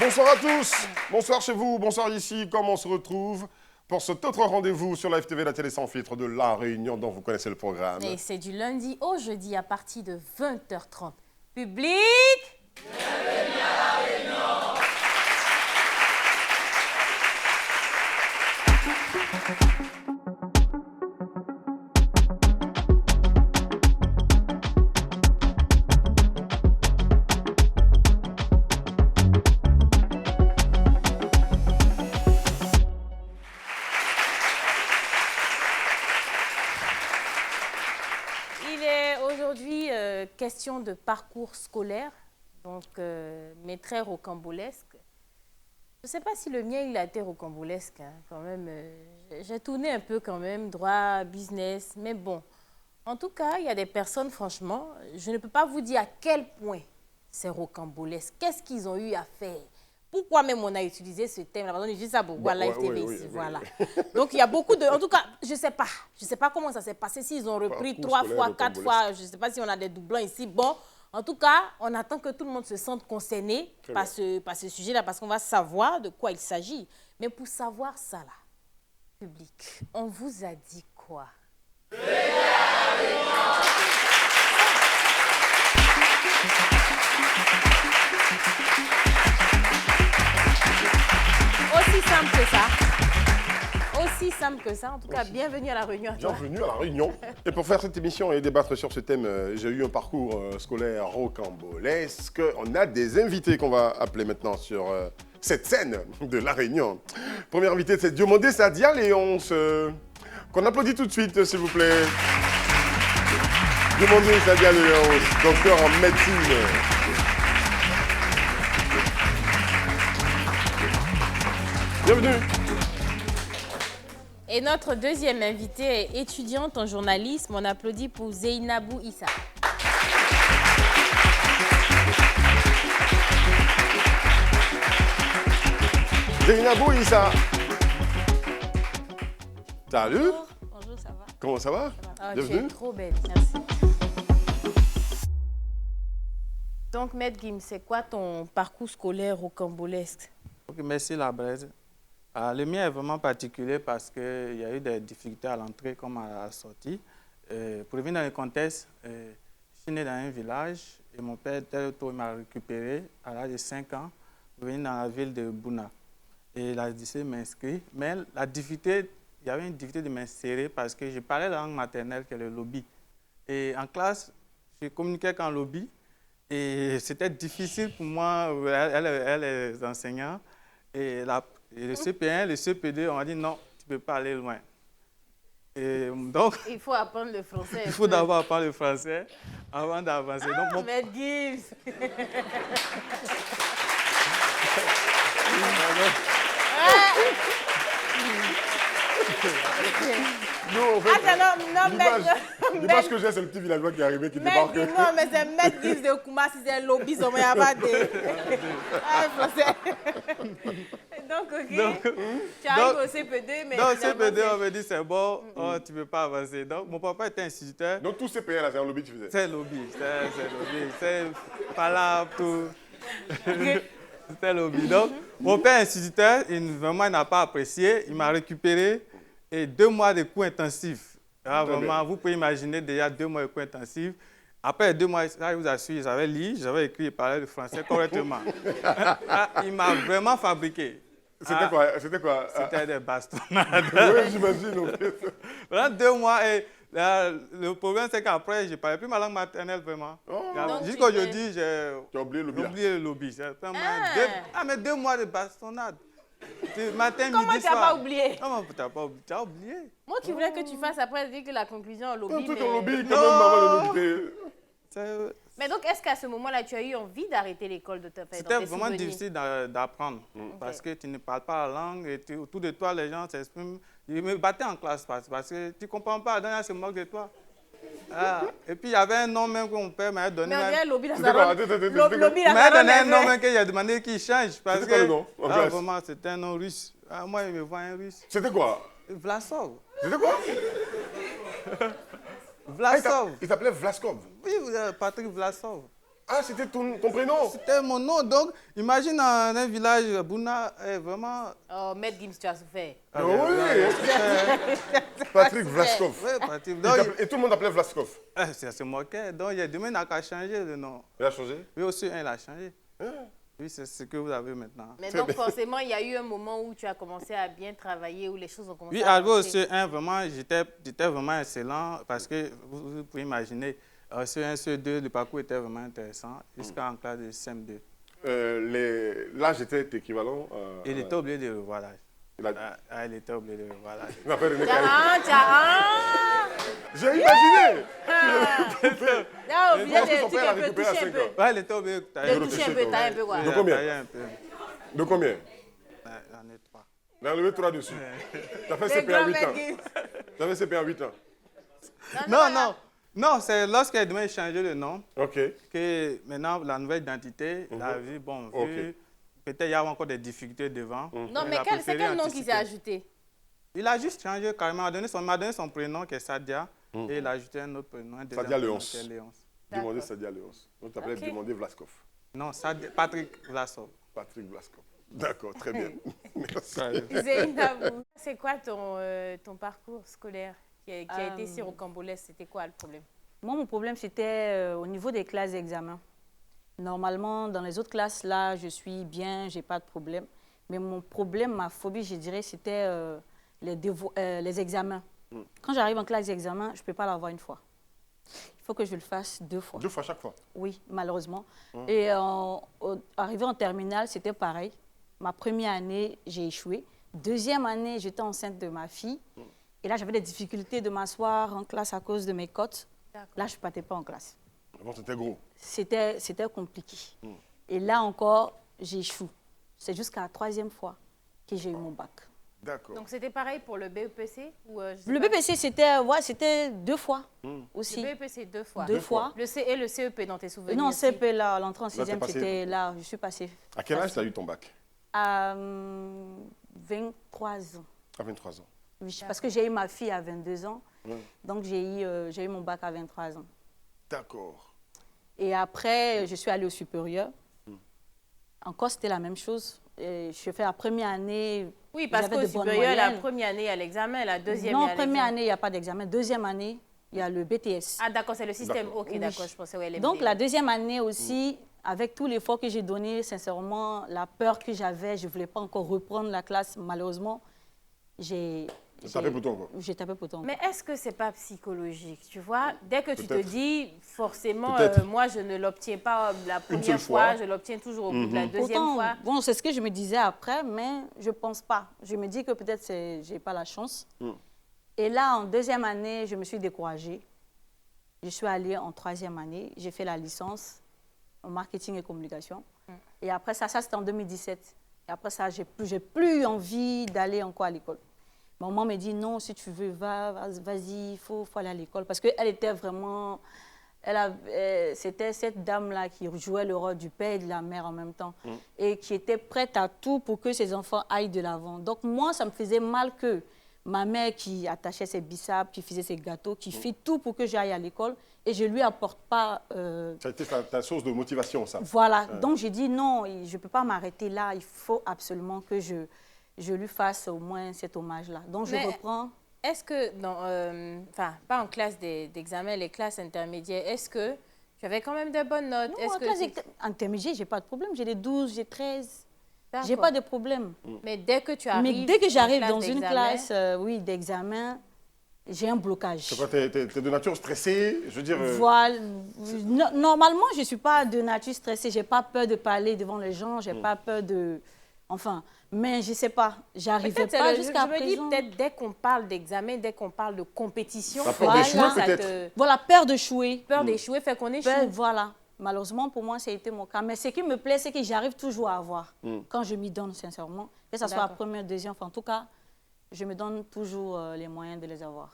Bonsoir à tous, bonsoir chez vous, bonsoir ici, comment on se retrouve pour cet autre rendez-vous sur la FTV, la télé sans filtre de La Réunion, dont vous connaissez le programme. Et c'est du lundi au jeudi à partir de 20h30. Public, bienvenue à La Réunion. question de parcours scolaire, donc mais très rocambolesque. Je ne sais pas si le mien il a été rocambolesque, hein, quand même. J'ai tourné un peu quand même, droit, business, mais bon. En tout cas, il y a des personnes, franchement, je ne peux pas vous dire à quel point c'est rocambolesque. Qu'est-ce qu'ils ont eu à faire? Pourquoi même on a utilisé ce thème? On utilise ça beaucoup à la FTV ici, voilà. Donc il y a beaucoup de... En tout cas, je ne sais pas comment ça s'est passé, s'ils ont repris 3 fois, 4 fois, je ne sais pas si on a des doublons ici. Bon, en tout cas, on attend que tout le monde se sente concerné par ce sujet-là, parce qu'on va savoir de quoi il s'agit. Mais pour savoir ça, là, public, on vous a dit quoi? Aussi simple que ça. Aussi simple que ça. En tout cas, bienvenue à La Réunion. Bienvenue à La Réunion. Et pour faire cette émission et débattre sur ce thème, j'ai eu un parcours scolaire rocambolesque. On a des invités qu'on va appeler maintenant sur cette scène de La Réunion. Premier invité, c'est Diomandé Sadia Léonce, qu'on applaudit tout de suite, s'il vous plaît. Diomandé Sadia Léonce, docteur en médecine. Bienvenue. Et notre deuxième invitée est étudiante en journalisme. On applaudit pour Zeynabou Issa. Zeynabou Issa. Salut. Bonjour. Bonjour, ça va? Comment ça va? Ah, bienvenue. tu es trop belle, merci. Donc, Maître Gim, c'est quoi ton parcours scolaire rocambolesque? Okay, merci la braise. Le mien est vraiment particulier parce qu'il y a eu des difficultés à l'entrée comme à la sortie. Pour revenir dans le contexte, je suis né dans un village et mon père, tel tôt, m'a récupéré à l'âge de 5 ans pour venir dans la ville de Bouna. Et il a décidé de m'inscrire. Mais la difficulté, il y avait une difficulté de m'insérer parce que je parlais la langue maternelle qui est le lobby. Et en classe, je communiquais qu'en lobby. Et c'était difficile pour moi, elle est enseignante. Et le CP1, le CP2, on m'a dit non, tu ne peux pas aller loin. Et donc, il faut apprendre le français. Il faut d'abord apprendre le français avant d'avancer. Ah, donc, Maître Gims. Non, en fait, l'image que j'ai, c'est le petit villageois qui est arrivé, qui débarque. Non, mais c'est Maître Gims de Kouma, si c'est un lobby, il n'y a pas de... Donc, ok. Tu arrives au CP2, mais... Donc, CP2, on me dit, c'est bon, tu ne peux pas avancer. Donc, mon papa était instituteur. Donc, tout CP1, là, c'est un lobby que tu faisais? C'est un lobby, c'est palabre, tout. C'était le lobby. Donc, mon père instituteur, vraiment, il n'a pas apprécié. Il m'a récupéré et 2 mois de cours intensifs. Ah, vraiment, vous pouvez imaginer déjà 2 mois de cours intensifs. Après 2 mois, là, je vous assure, j'avais lu, j'avais écrit et parlé le français correctement. Il m'a vraiment fabriqué. C'était quoi? C'était des bastonnades. Oui, j'imagine. Pendant 2 mois, et le problème, c'est qu'après, je ne parlais plus ma langue maternelle, vraiment. Jusqu'à aujourd'hui, j'ai oublié le lobby. Mais 2 mois de bastonnade. Matin, comment midi, tu n'as pas oublié? Comment tu n'as pas oublié? Tu as oublié. Moi qui voulais que tu fasses après, dire que la conclusion au lobby. Tout au lobby, quand même, maman de l'obité. Mais donc, est-ce qu'à ce moment-là, tu as eu envie d'arrêter l'école de ta famille? C'était vraiment difficile d'apprendre parce que tu ne parles pas la langue et autour de toi, les gens s'expriment. Ils me battaient en classe parce que tu ne comprends pas, la dernière se moque de toi. Et puis, il y avait un nom même que mon père m'avait donné. Mais on dirait lobby, il m'a donné un nom même qu'il a demandé qu'il change. C'était quoi le nom? Vraiment, c'était un nom russe. Moi, il me voit un russe. C'était quoi? Vlasov. C'était quoi? Vlasov. Il s'appelait Vlaskov. Oui, Patrick Vlasov. Ah, c'était ton prénom? C'était mon nom. Donc, imagine dans un village, Bouna est vraiment... Oh, Maître Gims, tu as souffert. Ah, Patrick Vlaskov. Oui, Patrick. Et tout le monde appelait Vlaskov. Ça se moquait. Donc, il y a demain, il n'a qu'à changer le nom. Il a changé? Oui, aussi, il a changé. Oui, c'est ce que vous avez maintenant. Mais donc, forcément, il y a eu un moment où tu as commencé à bien travailler, où les choses ont commencé Oui, à arrivé au avancer. CE1, vraiment, j'étais vraiment excellent parce que vous pouvez imaginer, CE1, CE2, le parcours était vraiment intéressant jusqu'en classe de CM2. L'âge était équivalent. Il était oublié de revoilage. Il était oublié de revoilage. Il m'appelle René Caillé. J'ai imaginé. Non, vous pense que êtes son père l'a un peu récupéré à touché un 5 peu. ans. Ouais, il était oublié de De toucher un peu, tailler un peu, quoi. De combien? un peu. De combien? J'en ai 3. Il a enlevé 3 dessus. T'as fait Les CP à grands 8 ans. Maître Gims. T'as fait CP à 8 ans. Non, c'est lorsqu'elle devait changer le nom Ok. que maintenant, la nouvelle identité, la vie, bon, vu, peut-être il y a encore des difficultés devant. Non, Il mais a c'est préféré quel nom qui s'est anticiper. ajouté? Il a juste changé carrément. Il m'a donné son prénom qui est Sadia et il a ajouté un autre prénom. Sadia Léonce. Qui est Léonce. Demandez Sadia Léonce. Donc tu appelais demander Vlaskov. Non, Patrick Vlasov. Patrick Vlaskov. D'accord, très bien. Merci. Zeynabou, c'est quoi ton parcours scolaire qui a été si rocambolesque? C'était quoi le problème? Moi, mon problème, c'était au niveau des classes d'examen. Normalement, dans les autres classes, là, je suis bien, j'ai pas de problème. Mais mon problème, ma phobie, je dirais, c'était les examens. Quand j'arrive en classe d'examen, je ne peux pas l'avoir une fois. Il faut que je le fasse 2 fois. 2 fois chaque fois? Oui, malheureusement. Et arrivé en terminale, c'était pareil. Ma première année, j'ai échoué. Deuxième année, j'étais enceinte de ma fille. Et là, j'avais des difficultés de m'asseoir en classe à cause de mes côtes. Là, je ne partais pas en classe. Avant, c'était gros. C'était compliqué. Et là encore, j'échoue. C'est jusqu'à la 3e fois que j'ai eu mon bac. D'accord. Donc, c'était pareil pour le BEPC ou, Le BPC, c'était 2 fois aussi. Le BEPC, 2 fois. 2 fois. Le C et le CEP dans tes souvenirs? Non, aussi? CP, là, l'entrée en t'es 6e, passé- c'était là. Je suis passée À quel âge tu as eu ton bac? à 23 ans. À 23 ans. Oui, parce que j'ai eu ma fille à 22 ans. Donc, j'ai eu mon bac à 23 ans. D'accord. Et après, je suis allée au supérieur. Encore, c'était la même chose. Et je fais la première année. Oui, parce j'avais qu'au de bonnes supérieur, la moyennes. première année, il y a l'examen, la deuxième, il y Non, a première l'examen. année, il n'y a pas d'examen. Deuxième année, il y a le BTS. Ah, d'accord, c'est le système. D'accord. Ok, Oui. d'accord, je pensais, ouais, Donc, la deuxième année aussi, avec tout l'effort que j'ai donné, sincèrement, la peur que j'avais, je ne voulais pas encore reprendre la classe, malheureusement, j'ai tapé pour toi, quoi. J'ai tapé pour toi. Mais est-ce que c'est pas psychologique, tu vois? Dès que tu te Peut-être. dis, forcément, Peut-être. moi, je ne l'obtiens pas la Une première seule fois, fois. je l'obtiens toujours au bout de la deuxième Pourtant, fois. bon, c'est ce que je me disais après, mais je ne pense pas. Je me dis que peut-être je n'ai pas la chance. Et là, en deuxième année, je me suis découragée. Je suis allée en 3e année. J'ai fait la licence en marketing et communication. Et après ça c'était en 2017. Et après ça, j'ai plus envie d'aller encore à l'école. Maman me dit non, si tu veux, vas-y, il faut aller à l'école. Parce qu'elle était vraiment... C'était cette dame-là qui jouait le rôle du père et de la mère en même temps. Et qui était prête à tout pour que ses enfants aillent de l'avant. Donc moi, ça me faisait mal que ma mère qui attachait ses biceps, qui faisait ses gâteaux, qui fait tout pour que j'aille à l'école. Et je ne lui apporte pas... Ça a été ta source de motivation, ça. Voilà. Donc j'ai dit non, je ne peux pas m'arrêter là. Il faut absolument que je lui fasse au moins cet hommage-là. Donc je reprends... Est-ce que, enfin, pas en classe d'examen, les classes intermédiaires, est-ce que tu avais quand même de bonnes notes? Non, en classe intermédiaire, je n'ai pas de problème. J'ai des 12, j'ai 13. Je n'ai pas de problème. Mais dès que tu arrives Mais dès que j'arrive en dans une classe classe d'examen, j'ai un blocage. C'est quoi, t'es de nature stressée? Je veux dire... Voilà. Normalement, je ne suis pas de nature stressée. Je n'ai pas peur de parler devant les gens. Je n'ai pas peur de... Enfin, mais je ne sais pas. J'arrivais pas jusqu'à présent. Je me dis peut-être dès qu'on parle d'examen, dès qu'on parle de compétition, La peur d'échouer, peut-être. Voilà, peur d'échouer. Peur d'échouer fait qu'on échoue. Voilà. Malheureusement, pour moi, ça a été mon cas. Mais ce qui me plaît, c'est que j'arrive toujours à avoir. Quand je m'y donne, sincèrement. Que ce soit la première, deuxième, enfin, en tout cas, je me donne toujours les moyens de les avoir.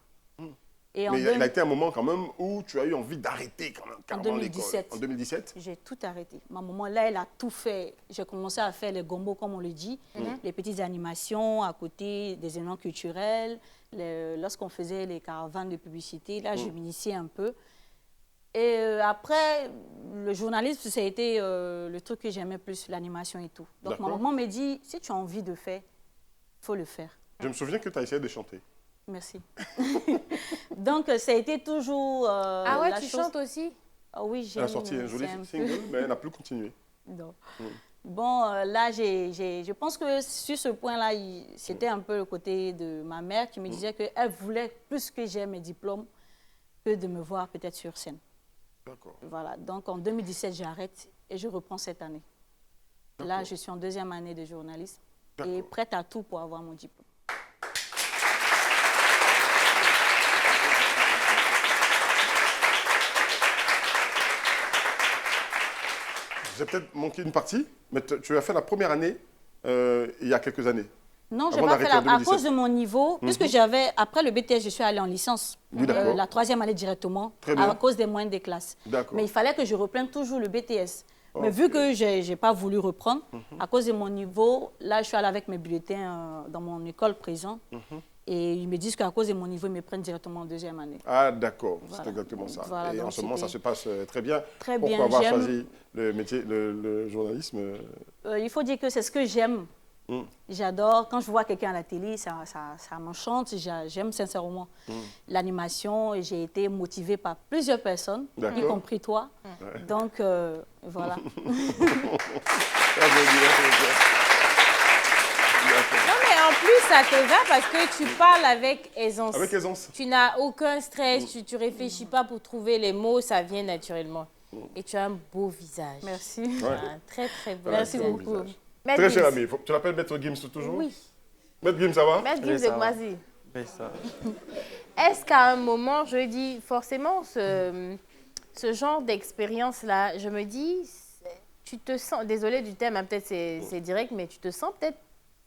Et mais il a été un moment quand même où tu as eu envie d'arrêter quand même carrément l'école. En 2017. J'ai tout arrêté. Ma maman, là, elle a tout fait. J'ai commencé à faire les gombos, comme on le dit, les petites animations à côté des événements culturels. Lorsqu'on faisait les caravanes de publicité, là, je m'initiais un peu. Et après, le journalisme, ça a été le truc que j'aimais plus, l'animation et tout. Donc, ma maman me dit, si tu as envie de faire, il faut le faire. Je me souviens que tu as essayé de chanter. Merci. Donc, ça a été toujours Ah ouais, la tu chose... chantes aussi? Ah oui, j'aime. Elle a sorti un joli single, mais elle n'a plus continué. Non. Bon, là, je pense que sur ce point-là, c'était un peu le côté de ma mère qui me disait qu'elle voulait plus que j'aie mes diplômes que de me voir peut-être sur scène. D'accord. Voilà, donc en 2017, j'arrête et je reprends cette année. Là, je suis en 2e année de journalisme et prête à tout pour avoir mon diplôme. J'ai peut-être manqué une partie, mais tu as fait la première année il y a quelques années. Non, je n'ai pas fait à cause de mon niveau, puisque j'avais, après le BTS, je suis allée en licence, la 3e année directement, à cause des moyens des classes. Mais il fallait que je reprenne toujours le BTS. Mais vu que je n'ai pas voulu reprendre, à cause de mon niveau, là, je suis allée avec mes bulletins dans mon école présent. Et ils me disent qu'à cause de mon niveau, ils me prennent directement en 2e année. Ah, d'accord, Voilà. c'est exactement ça. Voilà, et en ce moment, ça se passe très bien. Très bien. Pourquoi avoir choisi le métier, le journalisme il faut dire que c'est ce que j'aime. J'adore. Quand je vois quelqu'un à la télé, ça m'enchante. J'aime sincèrement l'animation. J'ai été motivée par plusieurs personnes, y compris toi. Donc, voilà. Non, mais en plus, ça te va parce que tu parles avec aisance. Avec aisance. Tu n'as aucun stress, tu ne réfléchis pas pour trouver les mots, ça vient naturellement. Et tu as un beau visage. Merci. Un très, très beau Merci visage. beaucoup. Très cher ami. Tu l'appelles Maître Gims toujours? Oui. Maître Gims, ça va? Maître Gims de Moisy. Oui, ça va. Est-ce qu'à un moment, je dis forcément, ce genre d'expérience-là, je me dis, tu te sens, désolée du thème, hein, peut-être c'est direct, mais tu te sens peut-être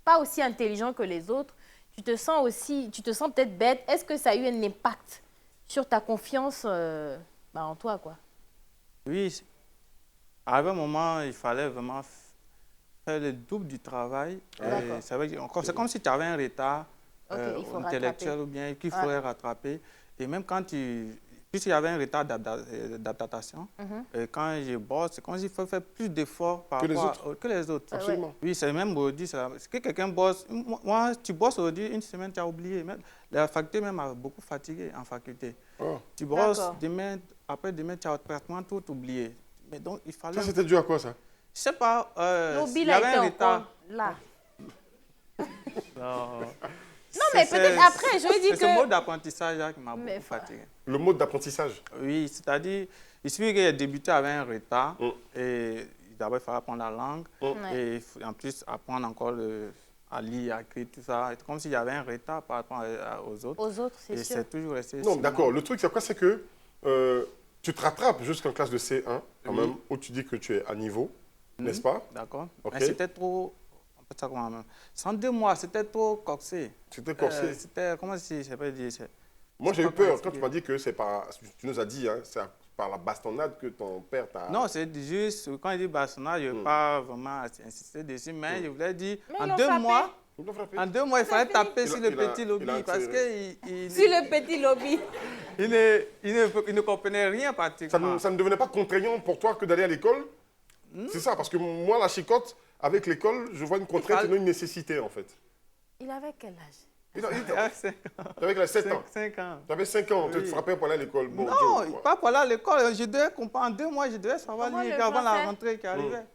pas aussi intelligent que les autres, tu te sens peut-être bête. Est-ce que ça a eu un impact sur ta confiance en toi, quoi? Oui, à un moment, il fallait vraiment faire le double du travail. C'est comme si tu avais un retard intellectuel ou bien qu'il faudrait rattraper. Et même quand puisqu'il y avait un retard d'adaptation, quand je bosse, c'est comme s'il faut faire plus d'efforts par rapport que les autres. Absolument. Oui, c'est même aujourd'hui. Que quelqu'un bosse, moi, tu bosses aujourd'hui, une semaine, tu as oublié. La faculté même a beaucoup fatigué en faculté. Tu bosses, après demain, tu as pratiquement tout oublié. Mais donc, il fallait... Ça, c'était dû à quoi, ça? Je sais pas. Il y avait un retard. Là. Non, mais peut-être après, je veux dire que... C'est ce mode d'apprentissage qui m'a beaucoup fatigué. Le mode d'apprentissage? Oui, c'est-à-dire, il suffit qu'il ait débuté avec un retard. Et d'abord, il fallait apprendre la langue. Et en plus, apprendre encore à lire, à écrire, tout ça. C'est comme s'il y avait un retard par rapport aux autres. Aux autres, c'est sûr. Et c'est toujours resté... Non, d'accord. Le truc, c'est quoi? C'est que tu te rattrapes jusqu'en classe de C1, quand même, où tu dis que tu es à niveau, n'est-ce pas? D'accord. Mais c'était trop... En 2 mois, c'était trop corsé. C'était corsé? C'était... Comment si je peux dire? Moi, j'ai eu peur quand tu m'as dit que c'est par... Tu nous as dit, hein, c'est par la bastonnade que ton père t'a... Non, c'est juste... Quand il dit bastonnade, je ne veux pas vraiment insister dessus, mais je voulais dire, en 2 mois... En 2 mois, il fallait taper sur le petit lobby parce que... Sur le petit lobby. Il ne comprenait rien pratiquement. Ça ne devenait pas contraignant pour toi que d'aller à l'école? C'est ça, parce que moi, la chicotte, avec l'école, je vois une contrainte et non une nécessité, en fait. Il avait quel âge? Il avait 5 ans. Tu avais 7 ans? 5 ans. Tu avais 5 ans, tu te frappais pour aller à l'école. Bon, non, pas pour aller à l'école. Je devais comprendre. En 2 mois, je devais savoir lire avant la rentrée qui arrivait.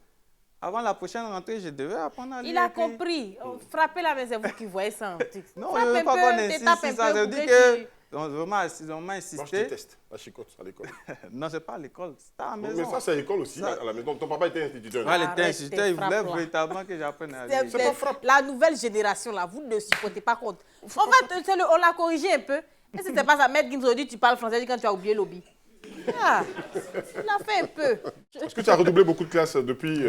Avant la prochaine rentrée, je devais apprendre à lire. Il a compris. Frappez la main, c'est vous qui voyez ça. Non, je ne veux pas qu'on insiste sur ça. Je dis que... Donc, vraiment insisté. Moi, je déteste la chicotte à l'école. Non, ce n'est pas à l'école, c'est à la maison. Mais ça, c'est à l'école aussi, à la maison. Ton papa était instituteur. Il était instituteur, il voulait véritablement que j'apprenne à lire. C'est pas frappe. La nouvelle génération, là, vous ne supportez pas compte. En fait, on l'a corrigé un peu. Et ce n'était pas ça. Maître Gims aujourd'hui, tu parles français quand tu as oublié l'obi. Ah, il a fait un peu. Est-ce que tu as redoublé beaucoup de classes depuis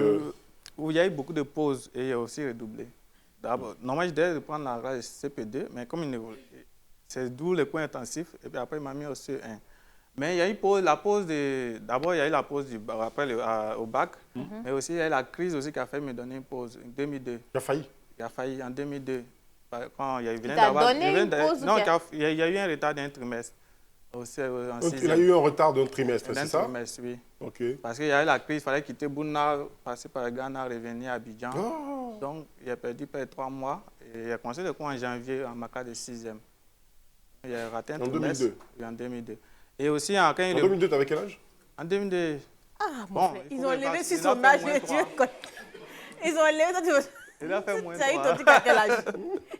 Il y a eu beaucoup de pauses et il y a aussi redoublé. Normalement, je devais reprendre la classe CP2, mais comme c'est d'où les cours intensifs, et puis après, il m'a mis au CE1. Mais il y a eu d'abord, il y a eu la pause au bac, mais aussi, il y a eu la crise aussi qui a failli me donner une pause en 2002. Tu as failli? Il a failli en 2002. Quand il t'a donné une pause? Non, il y a eu un retard d'un trimestre. Aussi, en Donc, il a sixième. eu un retard d'un trimestre, D'un c'est ça? trimestre, oui. Ok. Parce qu'il y a eu la crise, il fallait quitter Bouna, passer par le Ghana, revenir à Abidjan. Oh. Donc, il a perdu près de 3 mois. Et il a commencé le cours en janvier en Maca de 6e. Il a raté un En trimestre. 2002. Oui, en 2002. Et aussi, quand En 2002, tu avais quel âge? En 2002. Ah, mon Bon, frère, il ils faut ont que élevé parce- sur il a son fait âge. moins Tu trois. veux quoi? Ils ont élevé, toi, tu veux... Il a fait moins Tu as eu 3. ton truc à quel âge?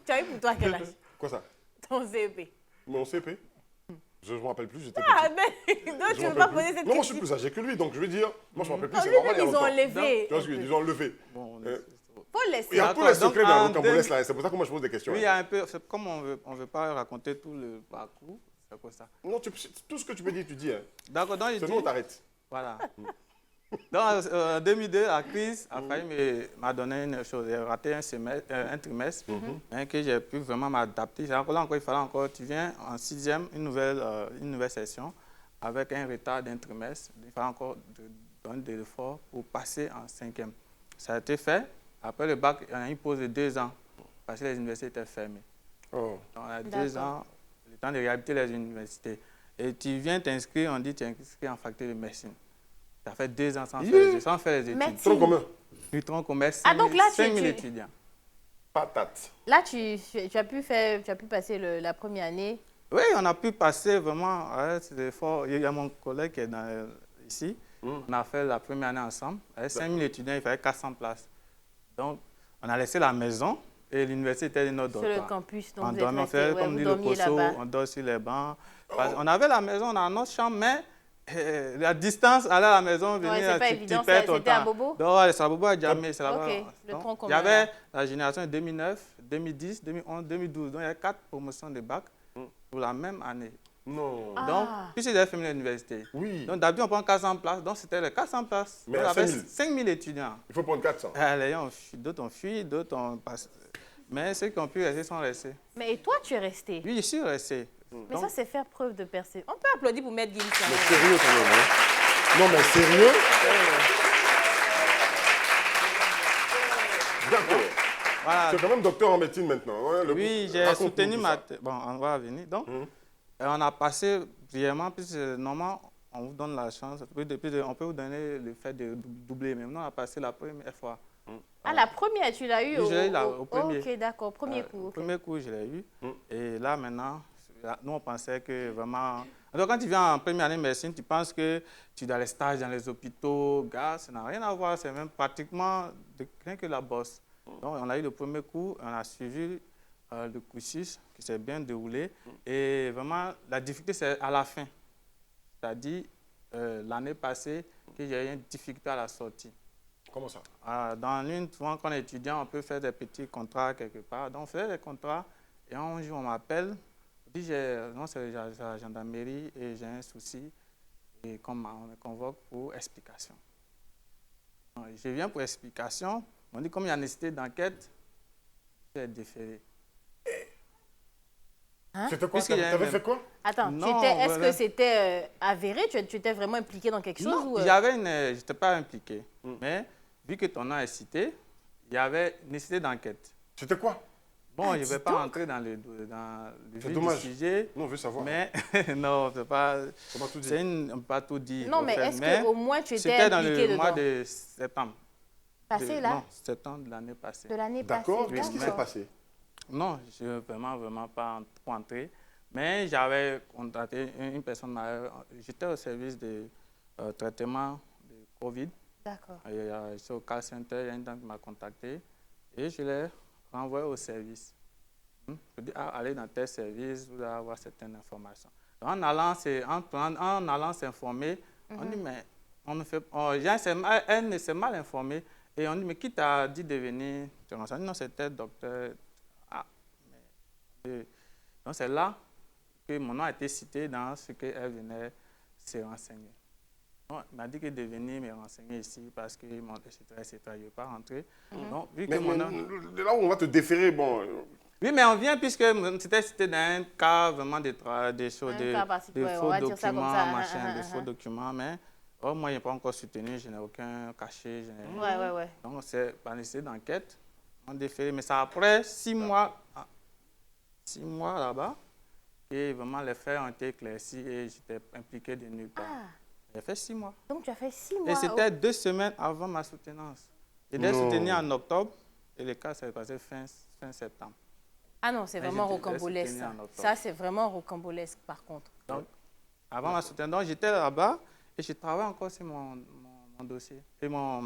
Tu as eu pour toi à quel âge? Quoi ça? Ton CEP. Mon CP? Je ne me rappelle plus, j'étais Ah, petit. mais donc Je tu me ne veux pas rappelle poser plus. cette Non, moi je suis question. plus âgé que lui, donc je veux dire, moi je me rappelle plus, Non, c'est lui, normal, il y a ils ont longtemps. enlevé. Tu vois ce que je veux dire, ils ont levé. Bon, Faut laisser. Il y a tous D'accord, les secrets donc, dans en le Cambodge, 2000 là, c'est pour ça que moi je pose des questions. Oui, il y hein. a un peu, comme on veut pas raconter tout le parcours, c'est comme ça. Non, tout ce que tu peux dire, tu dis. Hein. D'accord, donc il Sinon, on dit, t'arrête. voilà. Donc, en 2002, la crise a failli m'a donné une chose. J'ai raté un trimestre, hein, que j'ai pu vraiment m'adapter. Là encore, il fallait encore, tu viens en sixième, une nouvelle session, avec un retard d'un trimestre. Il fallait encore donner des efforts pour passer en cinquième. Ça a été fait. Après le bac, il y a une pause de 2 ans, parce que les universités étaient fermées. Oh. Donc, il y a 2 ans, le temps de réhabiliter les universités. Et tu viens t'inscrire, on dit tu es inscrit en faculté de médecine. Ça fait 2 ans sans faire les études. Médecine. Tronc commun. Du tronc commun, Ah, donc là, 5 000 tu- étudiants. Patate. Là, tu as pu passer la première année. Oui, on a pu passer vraiment, c'est fort. Il y a mon collègue qui est ici. On a fait la première année ensemble. Avec 5 000 étudiants, il fallait 400 places. Donc, on a laissé la maison et l'université était de notre Sur le dortoir. campus, donc On vous êtes dormait, on restés, faisait ouais, comme vous dit le dormiez Koso, là-bas. on dort sur les bancs. On avait la maison, on a notre chambre, mais la distance, aller à la maison, venir, c'est pas tu évident, perds ton c'était à temps. Bobo? Donc, ouais, c'est à Bobo à Djamé, c'est là-bas. Ok, le Donc, tronc il y commun, avait là. la génération 2009, 2010, 2011, 2012. Donc, il y a 4 promotions de bac pour la même année. Non. Donc, puisque j'ai fait l'université. Oui. Donc, d'habitude, on prend 400 places. Donc, c'était les 400 places. Mais Donc, à il y avait 5 000. 5 000 étudiants. Il faut prendre 400. D'autres ont fui, d'autres ont passé. Mais ceux qui ont pu rester sont restés. Mais et toi, tu es resté. Oui, je suis resté. Mais ça, c'est faire preuve de persévérance. On peut applaudir pour Maître Gims. Mais sérieux quand même, hein. Non, mais sérieux. D'accord. Voilà. Tu es quand même docteur en médecine maintenant. Hein, Oui, j'ai raconte-nous soutenu tout ma... ça. Bon, on va venir. Donc, on a passé brièvement, puisque normalement, on vous donne la chance. On peut vous donner le fait de doubler. Mais maintenant, on a passé la première fois. Ah, la première, tu l'as eu Oui, je l'ai eu au premier. Ok, d'accord, premier coup. Le ok. premier coup, je l'ai eu. Et là, maintenant, nous, on pensait que vraiment... Alors, quand tu viens en première année de médecine, tu penses que tu dois les stages dans les hôpitaux, gars, ça n'a rien à voir. C'est même pratiquement rien que la bosse. Donc, on a eu le premier coup, on a suivi le cursus qui s'est bien déroulé. Et vraiment, la difficulté, c'est à la fin. C'est-à-dire, l'année passée, que j'ai eu une difficulté à la sortie. Comment ça? Dans l'une, souvent, quand on est étudiant, on peut faire des petits contrats quelque part. Donc, on faisait des contrats et un jour, on m'appelle. On dit, non, c'est la gendarmerie et j'ai un souci. Et on me convoque pour explication. Donc, je viens pour explication. On dit, comme il y a nécessité d'enquête, j'ai déféré. C'était quoi? Puisque il y a T'avais un- fait quoi? Attends, Non, est-ce voilà. que c'était avéré? Tu étais vraiment impliqué dans quelque chose? Non, ou, je n'étais pas impliqué. Mais vu que ton nom est cité, il y avait nécessité d'enquête. C'était quoi? Bon, je ne dis vais pas donc. rentrer dans le C'est vif du dommage. sujet, Non, on veut savoir. mais non, Faut pas tout dire. on ne peut pas tout dire. Non, mais En fait, est-ce qu'au moins tu étais c'était dans impliqué le mois dedans? de septembre. Passé, là? Non, septembre de l'année passée. De l'année passée. D'accord, qu'est-ce qui s'est d'accord. passé? Non, je ne veux vraiment pas trop entrer. Mais j'avais contacté une personne, j'étais au service de traitement de Covid. D'accord. J'étais au call center, il y a une dame qui m'a contacté et je l'ai renvoyé au service. Je dis, allez dans tel service, vous allez avoir certaines informations. Donc, en allant s'informer, on dit, mais on ne fait elle s'est mal informée. Et on dit, mais qui t'a dit de venir te renseigner? Non, c'était docteur. Ah, mais, donc c'est là que mon nom a été cité dans ce qu'elle venait se renseigner. Donc, il m'a dit que de venir me renseigner ici parce que etc., je ne vais pas rentrer. Donc, vu que Mais mon nom... de là où on va te déférer, bon... Oui, mais on vient puisque c'était cité dans un cas vraiment des choses, Un de cas particulier, on faux va dire ça comme documents, ça, machin, de faux documents, mais moi, je n'ai pas encore soutenu, je n'ai aucun cachet. Ouais. Donc, c'est par nécessité d'enquête, on déféré. Mais c'est après 6 mois là-bas Et vraiment, les faits ont été éclaircis et j'étais impliqué de nulle part. J'ai fait 6 mois. Donc, tu as fait 6 mois. Et c'était 2 semaines avant ma soutenance. Je l'ai soutenu en octobre et le cas s'est passé fin septembre. Ah non, c'est vraiment rocambolesque. Ça, c'est vraiment rocambolesque, par contre. Donc, avant ma soutenance, j'étais là-bas et je travaillais encore sur mon dossier et ma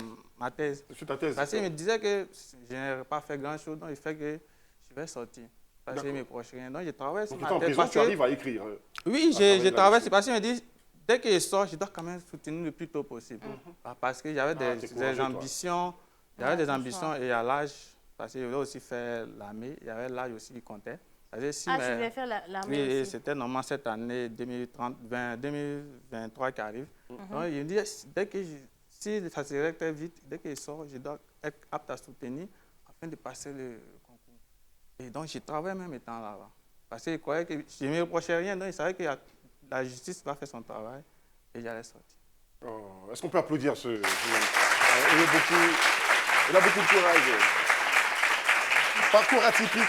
thèse. Sur ta thèse? Parce qu'il me disait que je n'aurais pas fait grand-chose, donc il fait que je vais sortir. Parce qu'il me proche rien. Donc, je travaille sur ma en thèse. prison, tu arrives à écrire? Oui, je travaille. C'est parce qu'il me dit, dès qu'il sort, je dois quand même soutenir le plus tôt possible. Parce que j'avais des ambitions. J'avais des ambitions et à l'âge, parce que je voulais aussi faire l'armée, il y avait l'âge aussi qui comptait. Si tu voulais faire l'armée oui, aussi? c'était normalement cette année 2023 qui arrive. Donc, il me dit, si ça se règle très vite, dès qu'il sort, je dois être apte à soutenir afin de passer le concours. Et donc, je travaillais même étant là-bas. Parce qu'il croyait que je ne me reprochais rien, donc il savait que la justice va faire son travail et j'allais sortir. Oh, est-ce qu'on peut applaudir ce... Il a beaucoup de courage. Parcours atypique.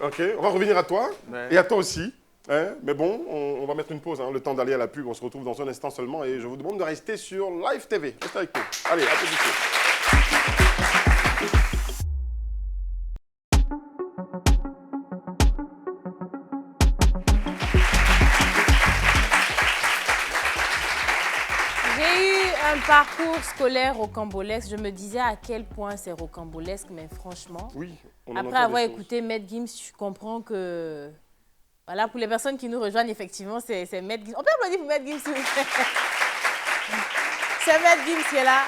Ok, on va revenir à toi et à toi aussi. Hein? Mais bon, on va mettre une pause, hein, le temps d'aller à la pub. On se retrouve dans un instant seulement et je vous demande de rester sur Live TV. Restez avec nous. Allez, applaudissez. Un parcours scolaire rocambolesque. Je me disais à quel point c'est rocambolesque, mais franchement, oui, après avoir écouté Maître Gims, je comprends que, voilà, pour les personnes qui nous rejoignent, effectivement, c'est Maître Gims. On peut applaudir pour Maître Gims, s'il vous plaît. C'est Maître Gims qui est là.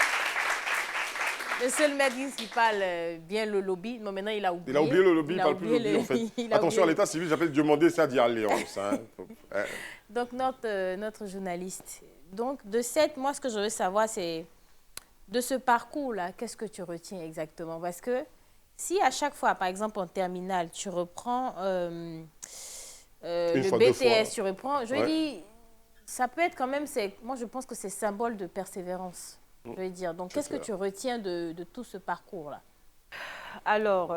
Le seul Maître Gims qui parle bien le lobby. Non, maintenant, il a oublié. Il a oublié le lobby, il ne parle plus le lobby, en fait. Attention à l'état civil, j'appelle Dieu mandé, c'est à dire Alliance. Hein. Donc, notre journaliste... Donc, moi, ce que je veux savoir, c'est de ce parcours-là, qu'est-ce que tu retiens exactement? Parce que si à chaque fois, par exemple, en terminale, tu reprends le BTS, tu reprends, je veux dire, ça peut être quand même, moi, je pense que c'est symbole de persévérance, je veux dire. Donc, qu'est-ce que tu retiens de tout ce parcours-là? Alors,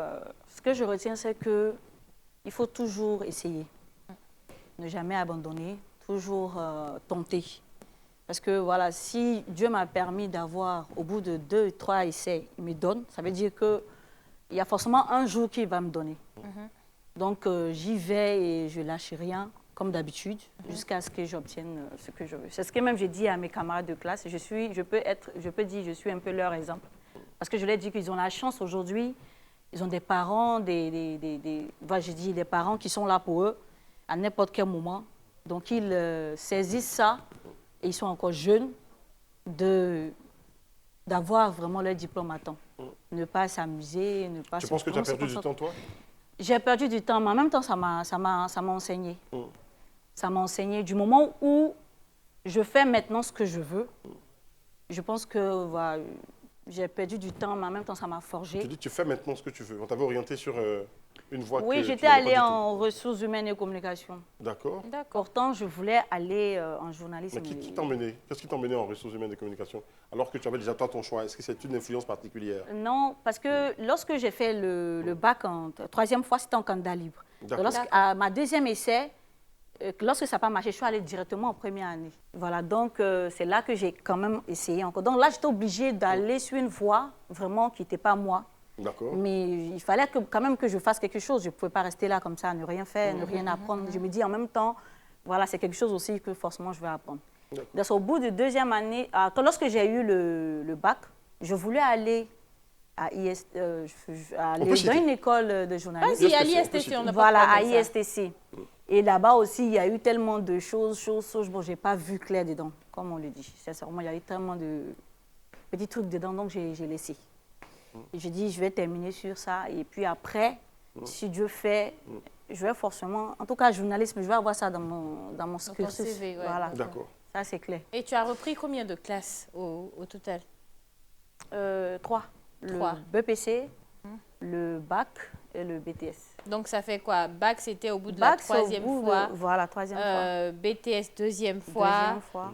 ce que je retiens, c'est qu'il faut toujours essayer, ne jamais abandonner, toujours tenter. Parce que voilà, si Dieu m'a permis d'avoir, au bout de 2, 3 essais, il me donne, ça veut dire qu'il y a forcément un jour qu'il va me donner. Donc j'y vais et je ne lâche rien, comme d'habitude, jusqu'à ce que j'obtienne ce que je veux. C'est ce que même j'ai dit à mes camarades de classe. Je peux dire je suis un peu leur exemple. Parce que je leur dis qu'ils ont la chance aujourd'hui, ils ont des parents, des parents qui sont là pour eux à n'importe quel moment. Donc ils saisissent ça. Et ils sont encore jeunes d'avoir vraiment leur diplôme à temps. Ne pas s'amuser, ne pas... Tu penses que tu as perdu du temps, toi? J'ai perdu du temps, mais en même temps, ça m'a enseigné. Ça m'a enseigné du moment où je fais maintenant ce que je veux. Je pense que voilà, j'ai perdu du temps, mais en même temps, ça m'a forgé. Tu dis tu fais maintenant ce que tu veux. On t'avait orienté sur une voie que... Oui, j'étais allée en ressources humaines et communication. D'accord. Pourtant, je voulais aller en journalisme. Mais qui t'a emmené? Qu'est-ce qui t'a emmené en ressources humaines et communication? Alors que tu avais déjà toi ton choix, est-ce que c'est une influence particulière? Non, parce que lorsque j'ai fait le bac en troisième fois, c'était en candidat libre. À ma deuxième essai, lorsque ça n'a pas marché, je suis allée directement en première année. Voilà, donc c'est là que j'ai quand même essayé encore. Donc là, j'étais obligée d'aller sur une voie vraiment qui n'était pas moi. D'accord. Mais il fallait quand même que je fasse quelque chose. Je ne pouvais pas rester là comme ça, ne rien faire, ne rien apprendre. Je me dis en même temps, voilà, c'est quelque chose aussi que forcément je vais apprendre. Donc au bout de deuxième année, lorsque j'ai eu le bac, je voulais aller à dans une école de journalisme. Vas-y, à l'ISTC, on n'a pas Voilà, à ISTC. Et là-bas aussi, il y a eu tellement de choses. Bon, je n'ai pas vu clair dedans, comme on le dit. Sincèrement, il y a eu tellement de petits trucs dedans, donc j'ai laissé. Et je dis, je vais terminer sur ça. Et puis après, si Dieu fait, je vais forcément... En tout cas, journalisme, je vais avoir ça dans mon cursus. CV, ouais. Voilà. D'accord. Ça, c'est clair. Et tu as repris combien de classes au total? 3. Le BPC, le bac et le BTS. Donc, ça fait quoi? Bac, c'était au bout de la troisième fois. Voilà, troisième fois. BTS, deuxième fois. Deuxième fois.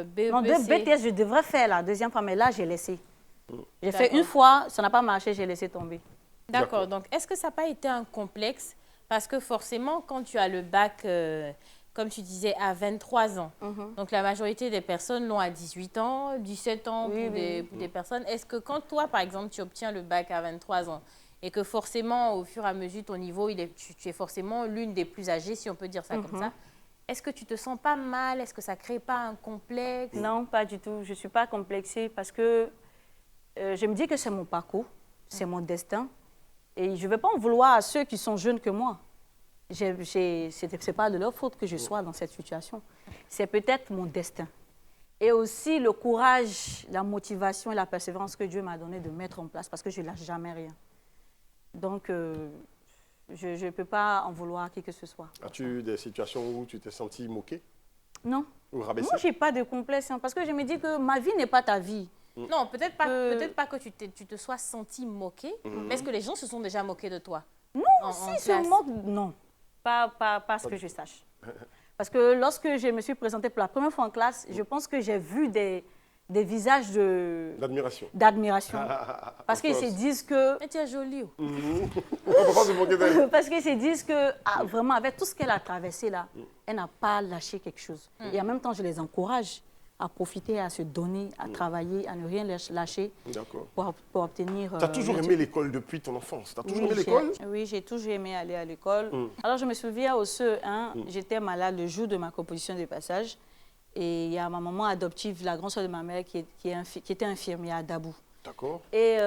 BEPC. Non, BTS, je devrais faire la deuxième fois, mais là, j'ai laissé. J'ai fait une fois, ça n'a pas marché, j'ai laissé tomber. D'accord. Donc, est-ce que ça n'a pas été un complexe? Parce que forcément, quand tu as le bac, comme tu disais, à 23 ans, donc la majorité des personnes l'ont à 18 ans, 17 ans pour des personnes. Est-ce que quand toi, par exemple, tu obtiens le bac à 23 ans et que forcément, au fur et à mesure, ton niveau, tu es forcément l'une des plus âgées, si on peut dire ça comme ça, est-ce que tu te sens pas mal? Est-ce que ça crée pas un complexe? Non, pas du tout. Je ne suis pas complexée parce que je me dis que c'est mon parcours, c'est mon destin. Et je ne vais pas en vouloir à ceux qui sont jeunes que moi. Ce n'est pas de leur faute que je sois dans cette situation. C'est peut-être mon destin. Et aussi le courage, la motivation et la persévérance que Dieu m'a donné de mettre en place parce que je ne lâche jamais rien. Donc, je ne peux pas en vouloir à qui que ce soit. As-tu eu des situations où tu t'es senti moqué Non. ou rabaissé? Moi, je n'ai pas de complexe parce que je me dis que ma vie n'est pas ta vie. Non, peut-être pas que tu te sois senti moqué, mais est-ce que les gens se sont déjà moqués de toi? Non, si se moque, non. Pas ce que je sache. Parce que lorsque je me suis présentée pour la première fois en classe, je pense que j'ai vu des visages d'admiration. Parce qu'ils se disent que... Mais tu es jolie. On peut pas se moquer d'elle. Parce qu'ils se disent que, vraiment, avec tout ce qu'elle a traversé là, elle n'a pas lâché quelque chose. Et en même temps, je les encourage à profiter, à se donner, à travailler, à ne rien lâcher pour obtenir... Tu as toujours aimé l'école depuis ton enfance? Tu as toujours aimé l'école? Oui, j'ai toujours aimé aller à l'école. Alors, je me souviens au CE1, j'étais malade le jour de ma composition de passage. Et il y a ma maman adoptive, la grande soeur de ma mère, qui était infirmière à Dabou. D'accord. Et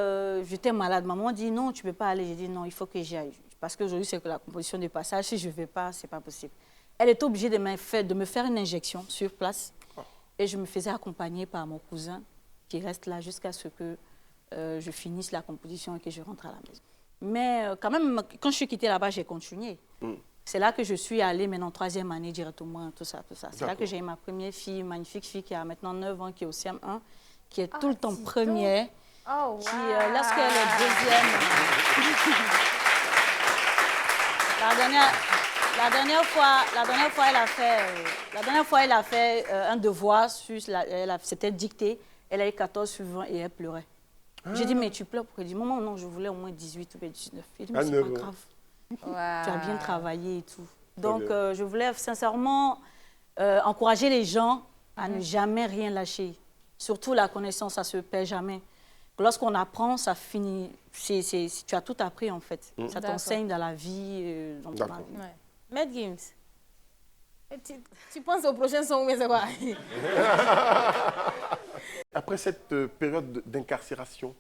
j'étais malade. Ma maman dit non, tu ne peux pas aller. J'ai dit non, il faut que j'y aille. Parce qu'aujourd'hui, c'est que la composition de passage. Si je ne vais pas, ce n'est pas possible. Elle est obligée de me faire une injection sur place. Et je me faisais accompagner par mon cousin qui reste là jusqu'à ce que je finisse la composition et que je rentre à la maison. Mais quand même, quand je suis quittée là-bas, j'ai continué. C'est là que je suis allée maintenant en 3e année directement, tout ça. C'est là que j'ai eu ma première fille, magnifique fille qui a maintenant 9 ans, qui est au CM1, qui est tout le temps première. Oh, wow. Qui, lorsqu'elle est deuxième... La dernière fois, elle a fait un devoir, c'était dicté. Elle a eu 14 suivants et elle pleurait. J'ai dit, mais tu pleures pourquoi? Elle dit, maman, non, je voulais au moins 18 ou 19. J'ai dit, mais c'est pas grave. Wow. Tu as bien travaillé et tout. Donc, je voulais sincèrement encourager les gens à ne jamais rien lâcher. Surtout la connaissance, ça ne se perd jamais. Lorsqu'on apprend, ça finit. Tu as tout appris, en fait. Ça t'enseigne dans la vie. D'accord. Maître Gims, tu penses au prochain son, mais c'est quoi? Après cette période d'incarcération,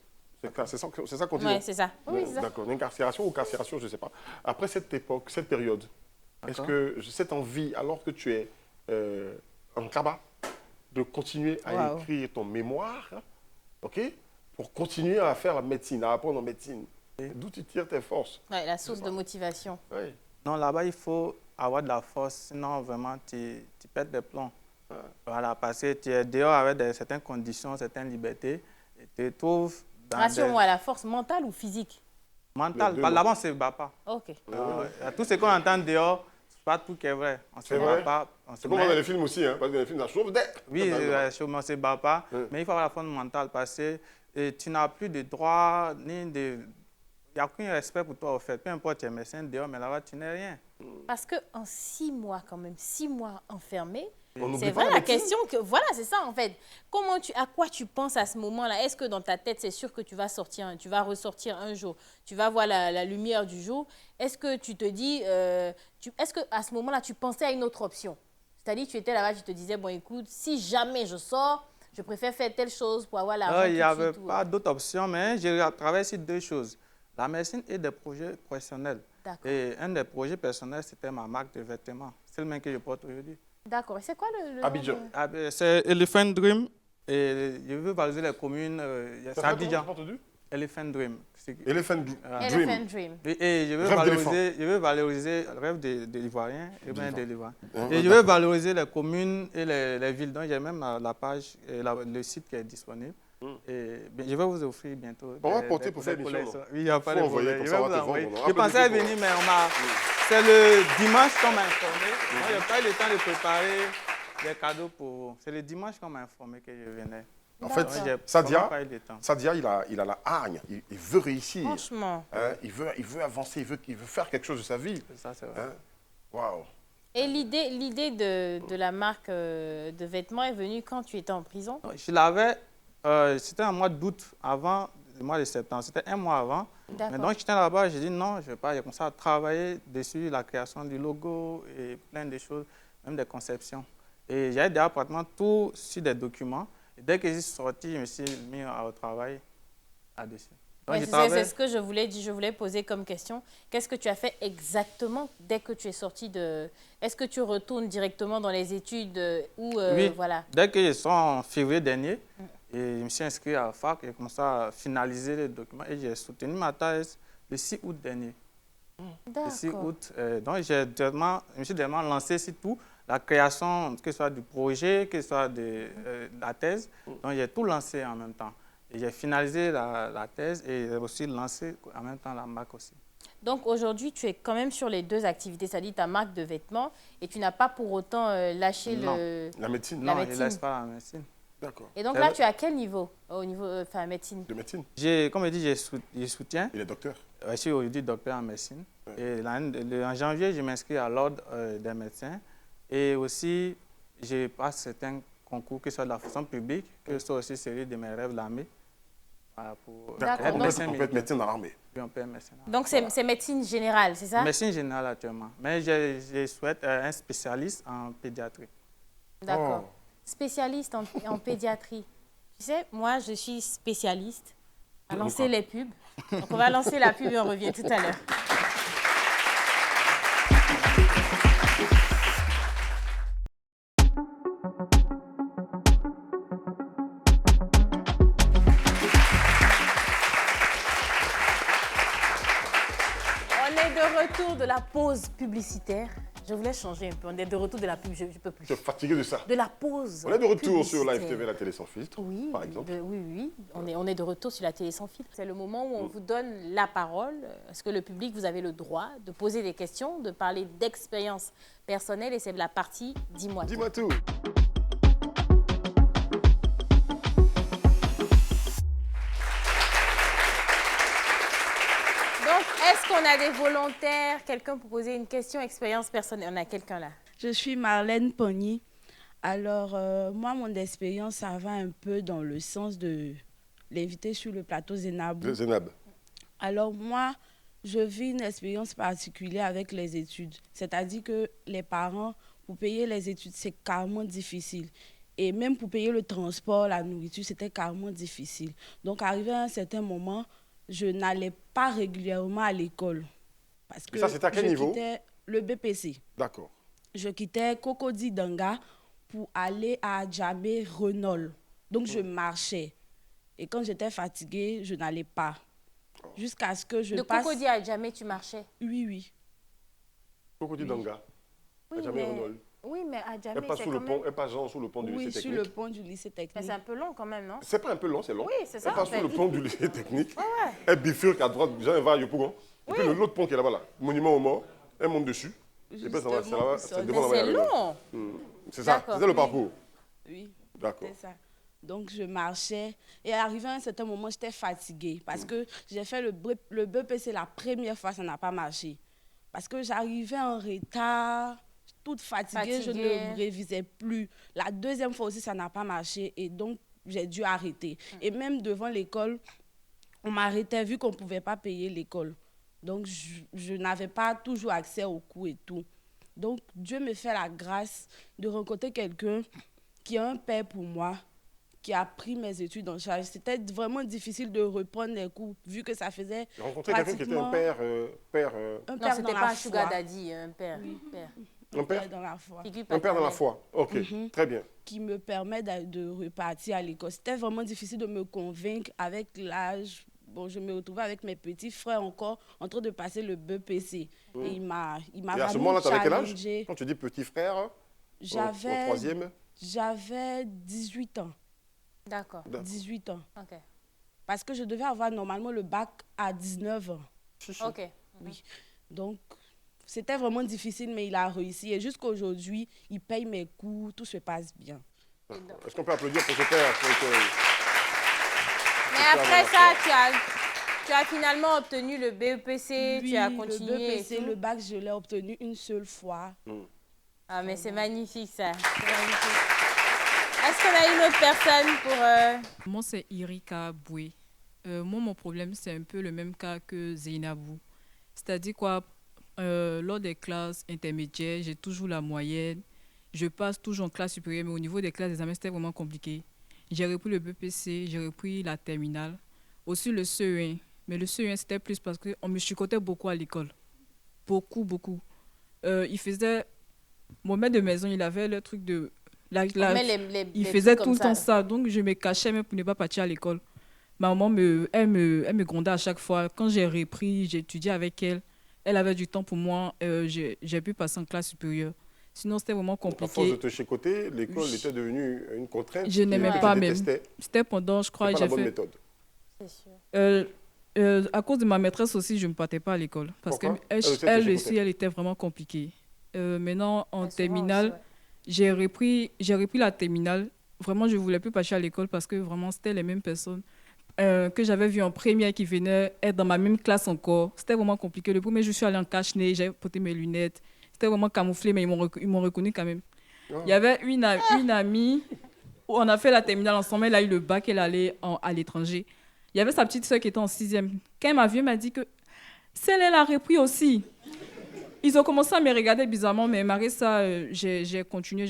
c'est ça qu'on dit? Oui, c'est ça. Oui, d'accord, d'incarcération ou carcération, je ne sais pas. Après cette époque, cette période, est-ce que cette envie, alors que tu es en Kaba, de continuer à écrire ton mémoire, pour continuer à faire la médecine, à apprendre en médecine, d'où tu tires tes forces? Oui, la source de motivation. Oui. Non, là-bas, il faut avoir de la force, sinon vraiment, tu perds des plombs. Voilà, parce que tu es dehors avec certaines conditions, certaines libertés, et tu te trouves dans rassure-moi, la force mentale ou physique? Mentale. Là-bas, c'est Bapa. Ok. Tout ce qu'on entend dehors, c'est pas tout qui est vrai. C'est vrai. C'est comme dans les films aussi, parce que dans les films, ça chauffe d'air. Oui, c'est Bapa, mais il faut avoir la force mentale parce que tu n'as plus de droits ni de... Il n'y a aucun respect pour toi, au fait. Peu importe, tu es médecin dehors, mais là-bas, tu n'es rien. Parce qu'en 6 mois, quand même, 6 mois enfermés, c'est vrai la question que... Voilà, c'est ça, en fait. À quoi tu penses à ce moment-là? Est-ce que dans ta tête, c'est sûr que tu vas ressortir un jour, tu vas voir la lumière du jour? Est-ce que tu te dis... est-ce qu'à ce moment-là, tu pensais à une autre option? C'est-à-dire, tu étais là-bas, tu te disais, bon, écoute, si jamais je sors, je préfère faire telle chose pour avoir l'argent. Il n'y avait pas d'autre option, mais j'ai travaillé sur 2 choses. La médecine et des projets professionnels. Et un des projets personnels, c'était ma marque de vêtements. C'est le même que je porte aujourd'hui. D'accord. Et c'est quoi le Abidjan. C'est Elephant Dream. Et je veux valoriser les communes. C'est Abidjan. Elephant Dream. Elephant Dream. Et je veux valoriser le rêve des Ivoiriens et bien des Ivoiriens. Et je veux valoriser les communes et les villes. Donc, j'ai même la page, le site qui est disponible. Et je vais vous offrir bientôt. On va porter pour faire l'émission. Oui, il n'y a pas de problème. Je vais vous envoyer. Je pensais à venir, mais c'est le dimanche qu'on m'a informé. Moi, je n'ai pas eu le temps de préparer des cadeaux pour... C'est le dimanche qu'on m'a informé que je venais. En fait, D'accord. j'ai Sadia, vraiment pas eu le temps. Sadia, il a la hargne, il veut réussir. Franchement. Hein, il veut avancer, il veut faire quelque chose de sa vie. Ça, c'est vrai. Hein. Waouh. Et l'idée de la marque de vêtements est venue quand tu étais en prison? Non, je l'avais, c'était en mois d'août, avant le mois de septembre. C'était un mois avant. Mais D'accord. donc, j'étais là-bas, j'ai dit non, je ne vais pas. J'ai commencé à travailler dessus, la création du logo et plein de choses, même des conceptions. Et j'avais déjà pratiquement tout sur des documents. Et dès que je suis sorti, je me suis mis au travail là-dessus. Donc, Ouais, j'ai c'est travaillé- ce que je voulais dire, je voulais poser comme question. Qu'est-ce que tu as fait exactement dès que tu es sorti de... Est-ce que tu retournes directement dans les études ou Oui, voilà? dès que je suis en février dernier, et je me suis inscrit à la fac, j'ai commencé à finaliser les documents et j'ai soutenu ma thèse le 6 août dernier. Le 6 D'accord. août. Donc, je me suis directement lancé sur tout, la création, que ce soit du projet, que ce soit de la thèse. Donc, j'ai tout lancé en même temps. Et j'ai finalisé la thèse et j'ai aussi lancé en même temps la marque aussi. Donc aujourd'hui, tu es quand même sur les deux activités, c'est-à-dire ta marque de vêtements et tu n'as pas pour autant lâché Non. La médecine. La Non, je ne médecine. laisse pas la médecine. D'accord. Et donc C'est là, vrai. tu es à quel niveau au niveau médecine? De médecine. Comme je dis, je soutiens. Il est docteur. Je suis aujourd'hui docteur en médecine. Et en janvier, je m'inscris à l'ordre des médecins. Et aussi, je passe certains concours, que ce soit de la fonction publique, que ce soit aussi celui de mes rêves de l'armée. Voilà, pour D'accord. être Donc- médecin On peut être militaire. médecin dans l'armée. Puis on peut être médecin. Donc c'est médecine générale, c'est ça? Médecine générale actuellement. Mais je souhaite un spécialiste en pédiatrie. D'accord. Oh. Spécialiste en pédiatrie. Tu sais, moi, je suis spécialiste à lancer les pubs. Donc on va lancer la pub et on revient tout à l'heure. On est de retour de la pause publicitaire. Je voulais changer un peu. On est de retour de la pub, je ne peux plus. Je suis fatigué de ça. De la pause. On est de retour sur publicitaire. Live TV, la télé sans filtre, Oui, par exemple. oui. On est de retour sur la télé sans filtre. C'est le moment où on vous donne la parole. Est-ce que le public, vous avez le droit de poser des questions, de parler d'expérience personnelle et c'est la partie Dis-moi tout. Dis-moi tout. Donc, est-ce qu'on a des volontaires, quelqu'un pour poser une question, expérience personnelle? On a quelqu'un là. Je suis Marlène Pogny. Alors, moi, mon expérience, ça va un peu dans le sens de l'inviter sur le plateau Zénabou. De Zénab. Alors, moi, je vis une expérience particulière avec les études. C'est-à-dire que les parents, pour payer les études, c'est carrément difficile. Et même pour payer le transport, la nourriture, c'était carrément difficile. Donc, arrivé à un certain moment, je n'allais pas régulièrement à l'école. Parce que ça, c'était à quel je niveau? quittais le BPC. D'accord. Je quittais Cocody Danga pour aller à Djamé Renol. Donc, je marchais. Et quand j'étais fatiguée, je n'allais pas. Jusqu'à ce que je De passe... Cocody à Djamé, tu marchais? Oui, oui. Cocody Danga. Oui, Djamé Renol. oui, mais à Djamé, Elle passe c'est sous quand le même... pont, elle passe genre sous le pont du Oui, lycée sur technique. le pont du lycée Mais technique. c'est un peu long quand même, non? C'est pas un peu long, c'est long. Oui, c'est ça, Elle passe en fait. sous le pont du lycée technique. ouais. Elle bifurque à droite, Jean va à Yopougon. Et puis l'autre pont qui est là-bas, là, monument aux morts, elle monte dessus. Et puis ça va, c'est là-bas, c'est Justement, devant Mais la c'est long. C'est ça, D'accord. c'est ça le Oui. parcours. Oui, D'accord. c'est ça. Donc, je marchais. Et arrivé à un certain moment, j'étais fatiguée. Parce que j'ai fait le BPC la première fois, ça n'a pas marché. Parce que j'arrivais en retard, toute fatiguée, je Fatiguée. ne révisais plus. La deuxième fois aussi, ça n'a pas marché. Et donc, j'ai dû arrêter. Et même devant l'école, on m'arrêtait vu qu'on ne pouvait pas payer l'école. Donc, je n'avais pas toujours accès aux cours et tout. Donc, Dieu me fait la grâce de rencontrer quelqu'un qui est un père pour moi, qui a pris mes études en charge. C'était vraiment difficile de reprendre les cours, vu que ça faisait J'ai rencontré quelqu'un qui était un père, un Non, père c'était dans pas la un sugar foi. daddy, un père. père. un père, Dans la foi. Figure un père dans la paternelle. foi. Ok, très bien. Qui me permet de repartir à l'école. C'était vraiment difficile de me convaincre avec l'âge. Bon, je me retrouvais avec mes petits frères encore en train de passer le BPC. Et il m'a Et à ce vraiment moment-là, tu avais quel âge? challengé. Quand tu dis petit frère, au J'avais troisième, j'avais 18 ans. D'accord. 18 ans. Ok. Parce que je devais avoir normalement le bac à 19 ans. Ok. Oui. Donc, c'était vraiment difficile, mais il a réussi. Et jusqu'à aujourd'hui, il paye mes cours, tout se passe bien. Est-ce qu'on peut applaudir pour ce père Mais après ça, tu as finalement obtenu le BEPC, Oui, tu as continué. le BEPC, et tout. le bac, je l'ai obtenu une seule fois. Ah, mais c'est magnifique, ça. C'est magnifique. Est-ce qu'on a une autre personne pour... Moi, c'est Irika Boué. Moi, mon problème, c'est un peu le même cas que Zainabou. C'est-à-dire quoi, lors des classes intermédiaires, j'ai toujours la moyenne. Je passe toujours en classe supérieure, mais au niveau des classes d'examen, c'était vraiment compliqué. J'ai repris le BPC, j'ai repris la terminale, aussi le CE1. Mais le CE1, c'était plus parce qu'on me chicotait beaucoup à l'école. Beaucoup, beaucoup. Il faisait... Mon maître de maison, il avait le truc de... il faisait tout le temps ça, donc je me cachais même pour ne pas partir à l'école. Ma maman, elle me grondait à chaque fois. Quand j'ai repris, j'ai étudié avec elle. Elle avait du temps pour moi. J'ai pu passer en classe supérieure. Sinon, c'était vraiment compliqué. À force de te chicoter, l'école était devenue une contrainte. Je n'aimais pas même. Détestais. C'était pendant, je crois, C'est pas j'ai la bonne fait... méthode. C'est sûr. À cause de ma maîtresse aussi, je ne partais pas à l'école. Parce Pourquoi? qu'elle aussi, elle était vraiment compliquée. Maintenant, en terminale, ouais. j'ai repris la terminale. Vraiment, je ne voulais plus partir à l'école parce que vraiment, c'était les mêmes personnes que j'avais vues en première qui venaient être dans ma même classe encore. C'était vraiment compliqué. Le premier, je suis allée en cache-nez, j'ai porté mes lunettes. C'était vraiment camouflé, mais ils m'ont reconnu quand même. Oh. Il y avait une amie, où on a fait la terminale ensemble. Elle a eu le bac, elle allait à l'étranger. Il y avait sa petite soeur qui était en 6e. Quand elle m'a vue, elle m'a dit que celle, elle a repris aussi. Ils ont commencé à me regarder bizarrement, mais malgré ça, j'ai continué.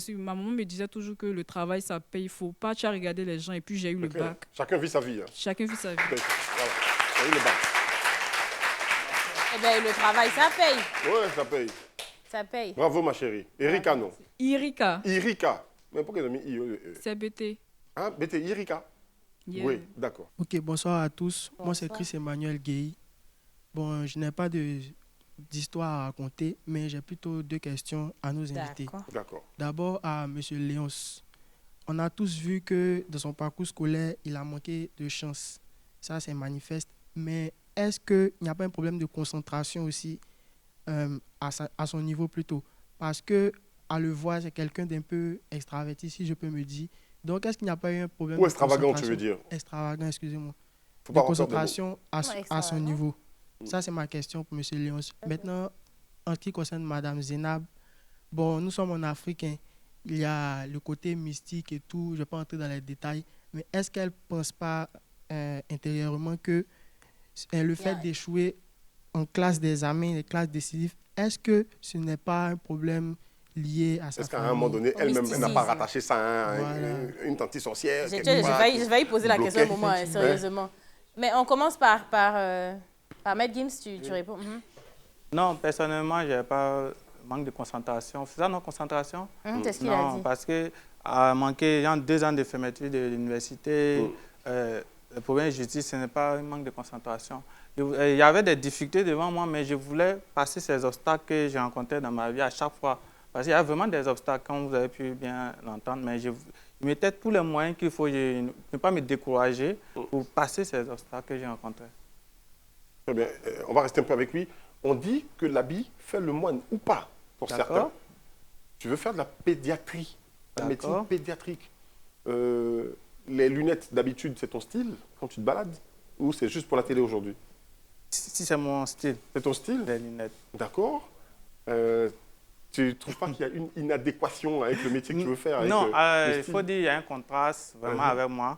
Ma maman me disait toujours que le travail, ça paye. Il ne faut pas regarder les gens. Et puis, j'ai eu le bac. Chacun vit sa vie. Hein. Chacun vit sa vie. Voilà. J'ai eu le bac. Eh bien, le travail, ça paye. Ouais, ça paye. Ça paye. Bravo, ma chérie. Erika, non. Irika, Irika. Mais pourquoi ils ont mis CBT. Ah, BT, Irika. Yeah. Oui, d'accord. Ok, bonsoir à tous. Moi, c'est Bonsoir. Chris Emmanuel Gueye. Bon, je n'ai pas d'histoire à raconter, mais j'ai plutôt deux questions à nos invités. D'accord. D'accord. D'abord à M. Léonce. On a tous vu que dans son parcours scolaire, il a manqué de chance. Ça, c'est manifeste. Mais est-ce qu'il n'y a pas un problème de concentration aussi à son niveau plutôt? Parce que à le voir, c'est quelqu'un d'un peu extraverti, si je peux me dire. Donc, est-ce qu'il n'y a pas eu un problème Ou extravagant, tu veux dire? Extravagant, excusez-moi. Faut De pas avoir peur des mots. concentration à son niveau. Ça, c'est ma question pour M. Léonce. Maintenant, en ce qui concerne Mme Zainab, bon, nous sommes en Afrique, hein. Il y a le côté mystique et tout, je ne vais pas entrer dans les détails, mais est-ce qu'elle ne pense pas intérieurement que le fait d'échouer en classe d'examen, les classes décisives, est-ce que ce n'est pas un problème lié à sa Est-ce qu'à famille? un moment donné, elle-même n'a mysticisme. pas rattaché ça à Voilà. une tante sorcière? J'ai quelque part, failli poser la qui question un bloquait? moment, hein, sérieusement. Mais on commence par Maître Gims, tu réponds. Non, personnellement, je n'ai pas manque de concentration. C'est ça, non, concentration? C'est ce qu'il a Non, dit. parce que à manquer 2 ans de fermeture de l'université, le problème de justice, ce n'est pas un manque de concentration. Il y avait des difficultés devant moi, mais je voulais passer ces obstacles que j'ai rencontrés dans ma vie à chaque fois. Parce qu'il y a vraiment des obstacles, comme vous avez pu bien l'entendre, mais je mettais tous les moyens qu'il faut, ne pas me décourager pour passer ces obstacles que j'ai rencontrés. Très bien. On va rester un peu avec lui. On dit que l'habit fait le moine, ou pas, pour D'accord. certains. Tu veux faire de la pédiatrie, la D'accord. médecine pédiatrique. Les lunettes, d'habitude, c'est ton style quand tu te balades? Ou c'est juste pour la télé aujourd'hui? Si c'est mon style, C'est ton style? les lunettes. D'accord. Tu ne trouves pas qu'il y a une inadéquation avec le métier que tu veux faire avec, Non, le il style? faut dire qu'il y a un contraste vraiment avec moi.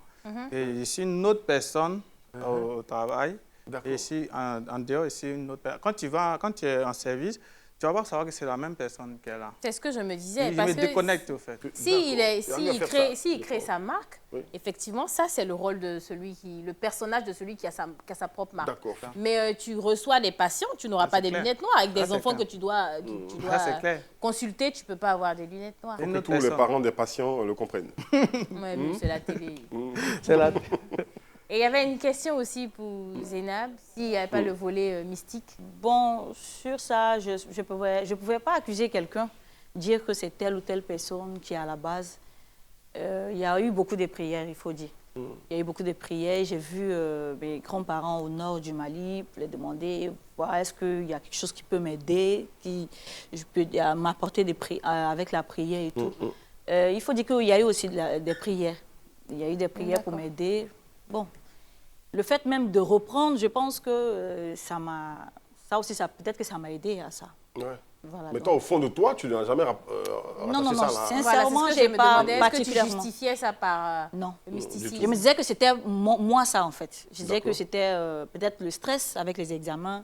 Et je suis une autre personne au travail. D'accord. Et ici, en dehors, ici, une autre personne. Quand tu es en service, tu vas pas savoir que c'est la même personne qui est là. C'est ce que je me disais. Je Parce me que déconnecte, au fait. s'il crée sa marque, Oui. effectivement, ça, c'est le rôle de le personnage de celui qui a sa propre marque. D'accord. Mais tu reçois des patients, tu n'auras pas c'est des clair. lunettes noires. Avec des c'est enfants clair. que tu dois, Ça, c'est clair. consulter, tu ne peux pas avoir des lunettes noires. Faut Une que autre tous les personne. parents des patients le comprennent. Ouais, mais c'est la télé. C'est la... Et il y avait une question aussi pour Zainab, s'il n'y avait pas le volet mystique. Bon, sur ça, je ne pouvais pas accuser quelqu'un, dire que c'est telle ou telle personne qui est à la base. Il y a eu beaucoup de prières, il faut dire. Il y a eu beaucoup de prières. J'ai vu mes grands-parents au nord du Mali les demander est-ce qu'il y a quelque chose qui peut m'aider, qui je peux m'apporter avec la prière et tout. Il faut dire qu'il y a eu aussi des prières. Il y a eu des prières pour m'aider. Bon, le fait même de reprendre, je pense que ça aussi, peut-être que ça m'a aidé à ça. Ouais. Voilà, Mais toi, au fond de toi, tu n'as jamais non, ça là. sincèrement, je j'ai me pas demandais, est-ce que tu particulièrement. justifiais ça par Non. le mysticisme? Je me disais que c'était moi ça, en fait. Je disais que D'accord. c'était peut-être le stress avec les examens.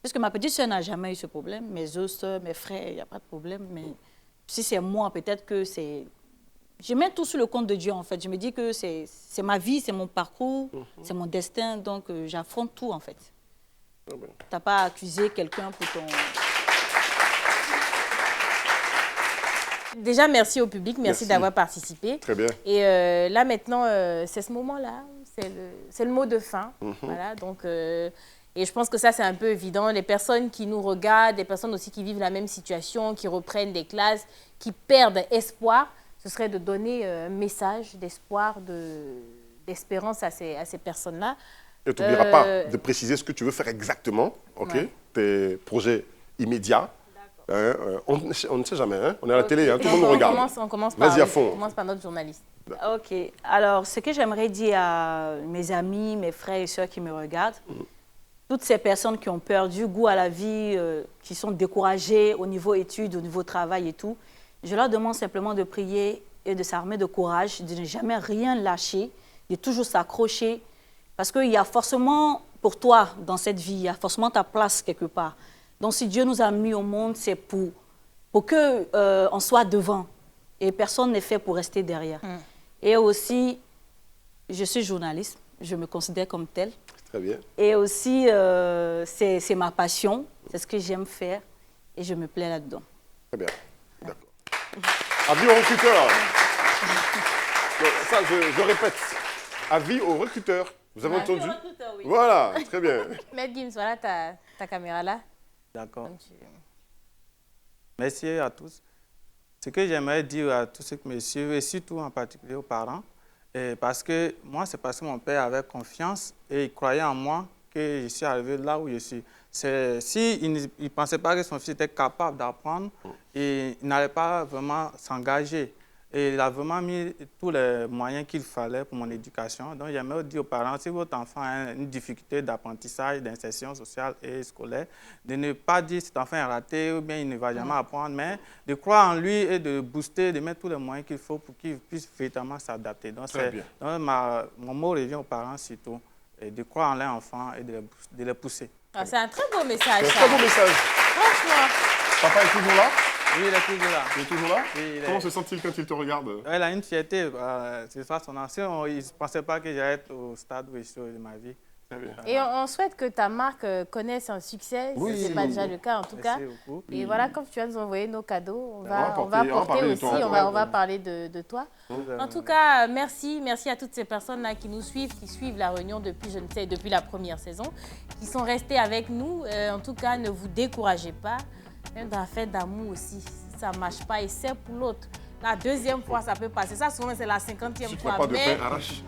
Parce que ma petite soeur n'a jamais eu ce problème. Mes autres soeurs, mes frères, il n'y a pas de problème. Mais si c'est moi, peut-être que c'est... Je mets tout sur le compte de Dieu, en fait. Je me dis que c'est ma vie, c'est mon parcours, c'est mon destin. Donc, j'affronte tout, en fait. Ah ben. Tu n'as pas à accuser quelqu'un pour ton... Déjà, merci au public, merci d'avoir participé. Très bien. Et là, maintenant, c'est ce moment-là, c'est le mot de fin. Voilà, donc, et je pense que ça, c'est un peu évident. Les personnes qui nous regardent, les personnes aussi qui vivent la même situation, qui reprennent des classes, qui perdent espoir, ce serait de donner un message d'espoir, d'espérance à ces personnes-là. Et tu n'oublieras pas de préciser ce que tu veux faire exactement, ok? Ouais. Tes projets immédiats. On ne sait jamais, hein? On est à la télé, hein? Tout le monde nous regarde. On commence Vas-y à on fond. commence par notre journaliste. Ok. Alors, ce que j'aimerais dire à mes amis, mes frères et sœurs qui me regardent, toutes ces personnes qui ont perdu goût à la vie, qui sont découragées au niveau études, au niveau travail et tout, je leur demande simplement de prier et de s'armer de courage, de ne jamais rien lâcher, de toujours s'accrocher, parce qu'il y a forcément pour toi dans cette vie, il y a forcément ta place quelque part. Donc si Dieu nous a mis au monde, c'est pour qu'on soit devant et personne n'est fait pour rester derrière. Et aussi, je suis journaliste, je me considère comme telle. Très bien. Et aussi, c'est ma passion, c'est ce que j'aime faire et je me plais là-dedans. Très bien. D'accord. Avis aux recruteurs. Donc, ça, je répète. Avis aux recruteurs. Vous avez entendu? Oui. Voilà, très bien. Maître Gims, voilà ta caméra là. D'accord. Merci à tous. Ce que j'aimerais dire à tous ceux qui me suivent, et surtout en particulier aux parents, parce que moi, c'est parce que mon père avait confiance et il croyait en moi que je suis arrivé là où je suis. S'il ne pensait pas que son fils était capable d'apprendre, il n'allait pas vraiment s'engager. Et il a vraiment mis tous les moyens qu'il fallait pour mon éducation. Donc, j'aimerais dire aux parents, si votre enfant a une difficulté d'apprentissage, d'insertion sociale et scolaire, de ne pas dire si cet enfant est raté ou bien il ne va jamais apprendre, mais de croire en lui et de booster, de mettre tous les moyens qu'il faut pour qu'il puisse véritablement s'adapter. Donc, mon mot revient aux parents surtout, de croire en leurs enfants et de les pousser. Ah, c'est un très beau message. C'est un ça. très beau message. Franchement. Papa est toujours là? Oui, il est toujours là. Il est toujours là? Oui, Comment se sent-il quand il te regarde? Il a une fierté, c'est ça son ancien. Il ne pensait pas que j'allais être au stade où je suis de ma vie. Très bien. Et on souhaite que ta marque connaisse un succès, Oui. si ce n'est pas déjà le cas en tout cas. Merci beaucoup. Et voilà, comme tu vas nous envoyer nos cadeaux, on va parler porter de aussi, toi. on va parler de toi. En tout cas, merci à toutes ces personnes-là qui nous suivent, qui suivent la réunion depuis la première saison, qui sont restées avec nous. En tout cas, ne vous découragez pas. Même dans la fête d'amour aussi, si ça ne marche pas, essaie pour l'autre. La deuxième fois, ça peut passer. Ça, souvent, c'est la 50e Si tu fois. n'as pas de pain, arrache.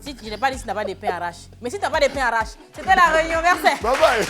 Si je n'ai pas dit si tu n'as pas de pain, arrache. Mais si tu n'as pas de pain, arrache. C'était la réunion. Merci. Bye bye.